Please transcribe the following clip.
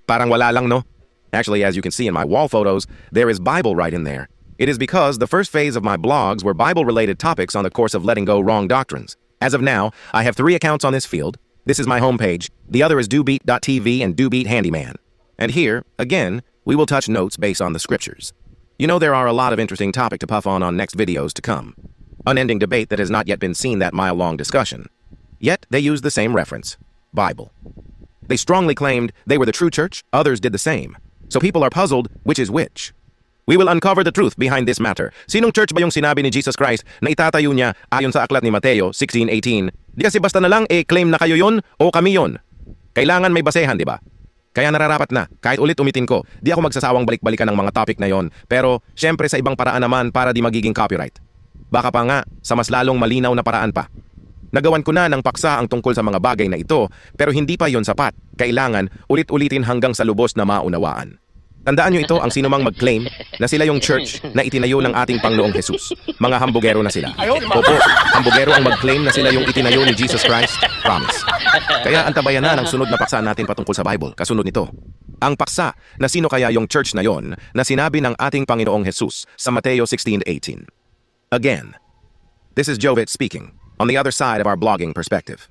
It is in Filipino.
Parang wala lang, no? Actually, as you can see in my wall photos, there is Bible right in there. It is because the first phase of my blogs were Bible-related topics on the course of letting go wrong doctrines. As of now, I have 3 accounts on this field. This is my homepage. The other is dobeat.tv and dobeat handyman. And here, again, we will touch notes based on the scriptures. You know there are a lot of interesting topics to puff on next videos to come. Unending debate that has not yet been seen that mile-long discussion. Yet, they use the same reference, Bible. They strongly claimed they were the true church, others did the same. So people are puzzled, which is which? We will uncover the truth behind this matter. Sinong church ba yung sinabi ni Jesus Christ na itatayo niya ayon sa aklat ni Mateo 16:18? Di kasi basta na lang claim na kayo yon o kami yon. Kailangan may basehan, di ba? Kaya nararapat na, kahit ulit umitin ko, di ako magsasawang balik-balikan ng mga topic na yon. Pero, syempre sa ibang paraan naman para di magiging copyright. Baka pa nga, sa mas lalong malinaw na paraan pa. Nagawan ko na ng paksa ang tungkol sa mga bagay na ito, pero hindi pa yon sapat. Kailangan ulit-ulitin hanggang sa lubos na maunawaan. Tandaan nyo ito ang sinumang mag-claim na sila yung church na itinayo ng ating Panginoong Jesus. Mga hambugero na sila. Opo, hambugero ang mag-claim na sila yung itinayo ni Jesus Christ. Promise. Kaya antabayan na ng sunod na paksa natin patungkol sa Bible. Kasunod nito. Ang paksa na sino kaya yung church na yon na sinabi ng ating Panginoong Jesus sa Mateo 16:18. Again, this is Jovit speaking on the other side of our blogging perspective.